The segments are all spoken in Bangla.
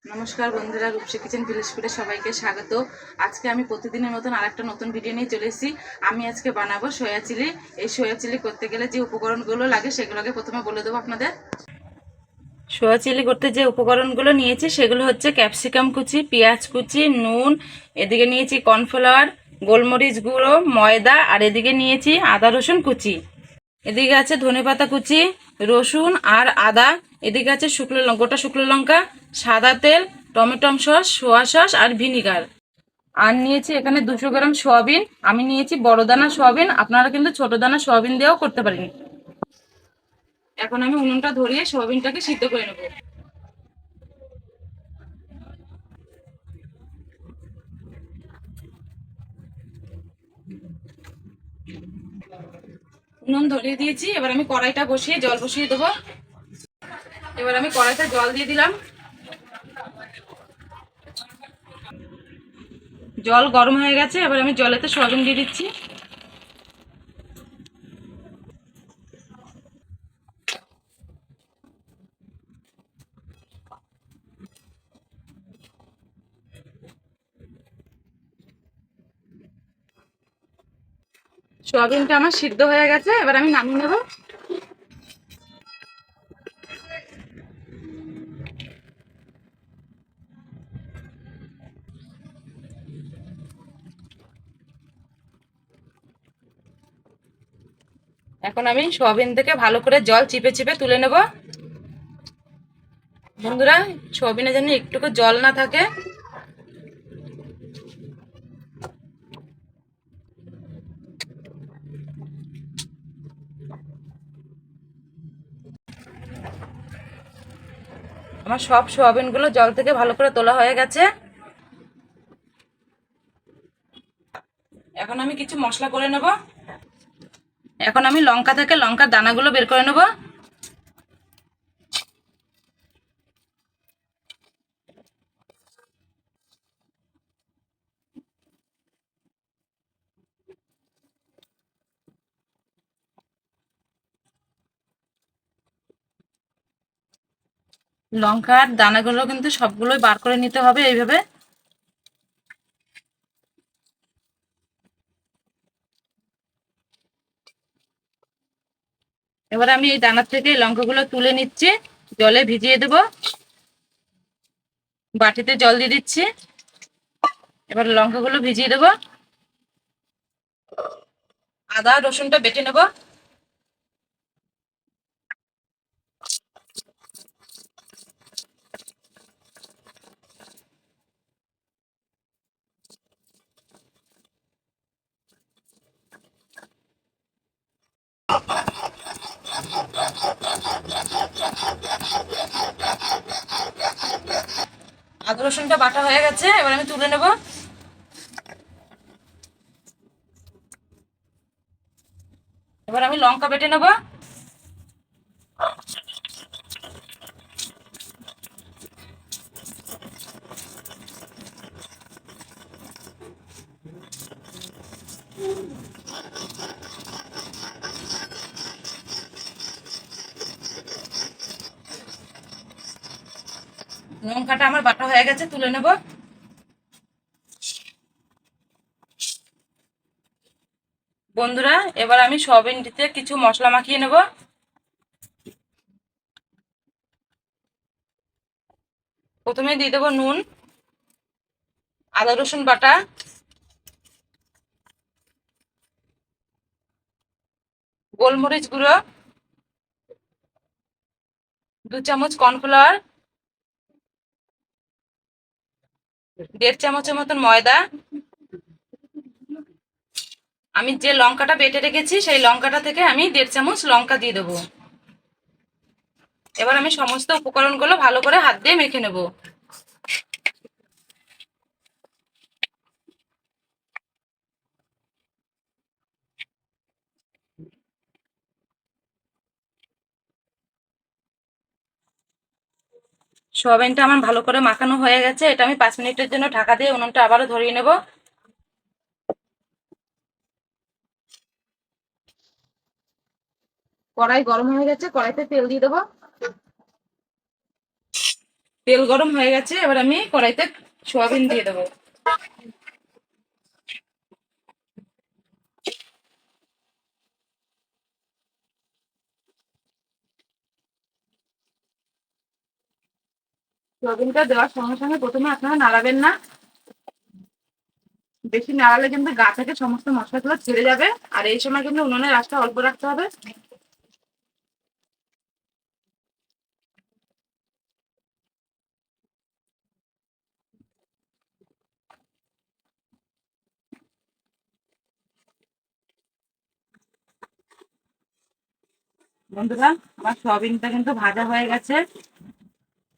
নমস্কার বন্ধুরা, রূপসী কিচেন ভিলেজপুরে সবাইকে স্বাগত। আজকে আমি প্রতিদিনের মতন আরেকটা নতুন ভিডিও নিয়ে চলে এসেছি। আমি আজকে বানাবো সয়া চিলি। এই সয়া চিলি করতে গেলে যে উপকরণগুলো লাগে সেগুলোকে প্রথমে বলে দেবো আপনাদের। সয়া চিলি করতে যে উপকরণগুলো নিয়েছি সেগুলো হচ্ছে ক্যাপসিকাম কুচি, পেঁয়াজ কুচি, নুন, এদিকে নিয়েছি কর্নফ্লাওয়ার, গোলমরিচ গুঁড়ো, ময়দা, আর এদিকে নিয়েছি আদা রসুন কুচি। এদিকে আছে ধনেপাতা কুচি, রসুন আর আদা। এদিকে আছে গোটা শুকনো লঙ্কা, সাদা তেল, টমেটো সস, সোয়া সস আর ভিনিগার। আর নিয়েছি এখানে 200 গ্রাম সয়াবিন। আমি নিয়েছি বড় দানা সয়াবিন, আপনারা কিন্তু ছোট দানা সয়াবিন দিয়েও করতে পারেন। এখন আমি উনুনটা ধরিয়ে সয়াবিনটাকে সিদ্ধ করে নেব। উনুন ধরিয়ে দিয়েছি, এবার আমি কড়াইটা বসিয়ে জল বসিয়ে দেবো। এবার আমি কড়াইতে জল দিয়ে দিলাম। জল গরম হয়ে গেছে, এবার আমি জলেতে সয়াবিন দিয়ে দিচ্ছি। সয়াবিনটা আমার সিদ্ধ হয়ে গেছে, এবার আমি নামিয়ে নেব। এখন আমি সয়াবিন থেকে ভালো করে জল চিপে চিপে তুলে নেব। বন্ধুরা, সয়াবিনে যেন একটুকু জল না থাকে। আমার সব সয়াবিনগুলো জল থেকে ভালো করে তোলা হয়ে গেছে। এখন আমি কিছু মশলা করে নেব। এখন আমি লঙ্কা থেকে লঙ্কার দানাগুলো বের করে নেব। লঙ্কার দানাগুলো কিন্তু সবগুলোই বার করে নিতে হবে এইভাবে। এবার আমি এই দানা থেকে লঙ্কাগুলো তুলে নিচ্ছি, জলে ভিজিয়ে দেব। বাটিতে জল দিয়ে দিচ্ছি। এবার লঙ্কাগুলো ভিজিয়ে দেব। আদা রসুনটা বেটে নেব। আদা রসুনটা বাটা হয়ে গেছে, এবার আমি তুলে নেব। এবার আমি লঙ্কা বেটে নেব। লঙ্কাটা আমার বাটা হয়ে গেছে, তুলে নেব। বন্ধুরা, এবার আমি সয়াবিনটিতে কিছু মশলা মাখিয়ে নেব। প্রথমে দিয়ে দেবো নুন, আদা রসুন বাটা, গোলমরিচ গুঁড়ো, 2 চামচ কর্নফ্লাওয়ার, 1.5 চামচের মতন ময়দা। আমি যে লঙ্কাটা বেটে রেখেছি সেই লঙ্কাটা থেকে আমি 1.5 চামচ লঙ্কা দিয়ে দেবো। এবার আমি সমস্ত উপকরণগুলো ভালো করে হাত দিয়ে মেখে নেব। সোয়াবিনটা আমার ভালো করে মাখানো হয়ে গেছে। এটা আমি 5 মিনিটের জন্য ঢাকা দিয়ে উনুনটা আবারও ধরিয়ে নেব। কড়াই গরম হয়ে গেছে, কড়াইতে তেল দিয়ে দেবো। তেল গরম হয়ে গেছে, এবার আমি কড়াইতে সোয়াবিন দিয়ে দেবো। সোয়াবিনটা দেওয়ার সঙ্গে সঙ্গে প্রথমে আপনারা নাড়াবেন না, বেশি নাড়ালে কিন্তু গা থেকে সমস্ত মশলাগুলো ছেড়ে যাবে। আর এই সময় কিন্তু উনুনের আঁচটা অল্প রাখতে হবে। বন্ধুরা, আমার সয়াবিনটা কিন্তু ভাজা হয়ে গেছে।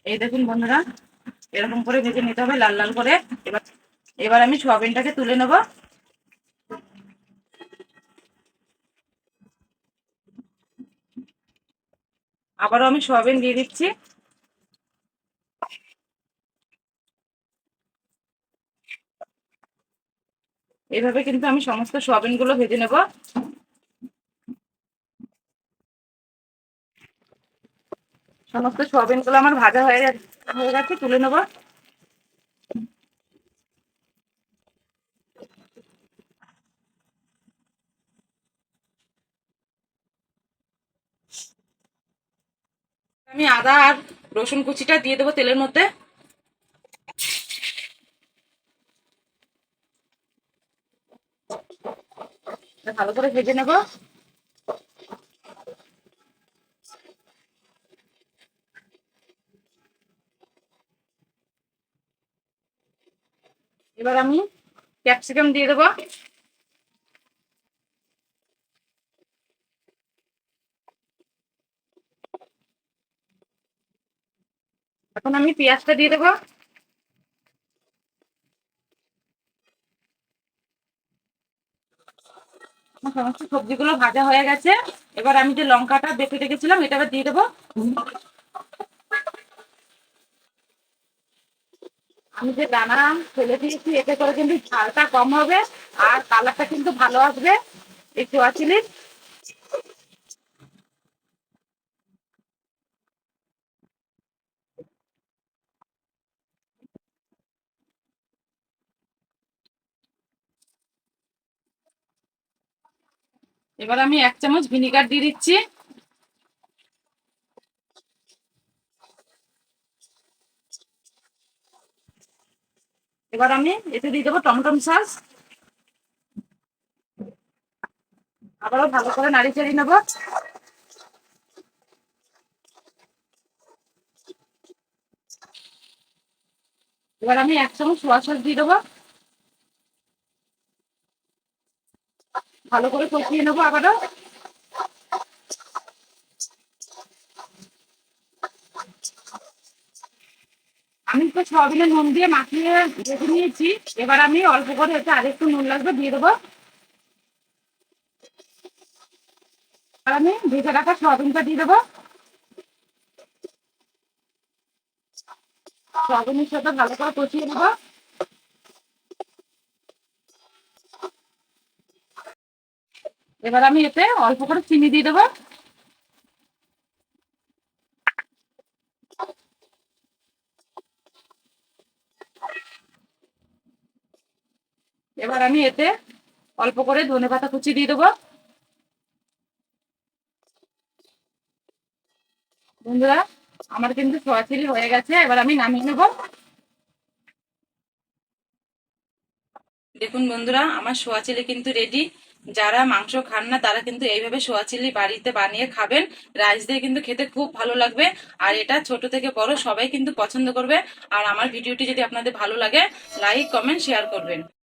এই দেখুন বন্ধুরা, এরকম করে ভেজে নিতে হবে লাল লাল করে। এবার এবার আমি সয়াবিনটাকে তুলে নেব। আবারও আমি সয়াবিন দিয়ে দিচ্ছি। এইভাবে কিন্তু আমি সমস্ত সয়াবিন গুলো ভেজে নেব। সমস্ত সয়াবিন গুলো আমার ভাজা হয়ে গেছে, তুলে নেব। আমি আদা আর রসুন কুচিটা দিয়ে দেবো তেলের মধ্যে। ভালো করে ভেজে নেব। এবার আমি ক্যাপসিকাম দিয়ে দেবো। এখন আমি পেঁয়াজটা দিয়ে দেবো। আমার সমস্ত সবজিগুলো ভাজা হয়ে গেছে। এবার আমি যে লঙ্কাটা বেটে রেখেছিলাম এটা এবার দিয়ে দেবো। আমি যে দানা ফেলে দিয়েছি এতে করে কিন্তু ঝালটা কম হবে আর কালারটা কিন্তু ভালো আসবে এই সোয়া চিলির। এবার আমি 1 চামচ ভিনিগার দিয়ে দিচ্ছি। এবার আমি এতে দিয়ে দেবো টমেটো সস। আবারও ভালো করে নাড়ি চাড়িয়ে নেবো। এবার আমি 1 চামচ সোয়া সস দিয়ে দেবো। ভালো করে কষিয়ে নেবো আবারও। আমি তো সয়াবিনে নুন দিয়ে মাখিয়ে রেখে নিয়েছি। এবার আমি অল্প করে এতে আরেকটু নুন লাগবে দিয়ে দেবো। আর আমি ভেজে রাখা সয়াবিনটা দিয়ে দেবো। সয়াবিনের সাথে ভালো করে কষিয়ে নেবো। এবার আমি এতে অল্প করে চিনি দিয়ে দেবো। এবার আমি এতে অল্প করে ধনেপাতা কুচি দিয়ে দেবো। বন্ধুরা, আমার কিন্তু সোয়া চিলি হয়ে গেছে, এবার আমি নামিয়ে নেবো। দেখুন বন্ধুরা, আমার সোয়া চিলি কিন্তু রেডি। যারা মাংস খান না তারা কিন্তু এইভাবে সোয়া চিলি বাড়িতে বানিয়ে খাবেন। রাইস দিয়ে কিন্তু খেতে খুব ভালো লাগবে। আর এটা ছোট থেকে বড় সবাই কিন্তু পছন্দ করবে। আর আমার ভিডিওটি যদি আপনাদের ভালো লাগে, লাইক কমেন্ট শেয়ার করবেন।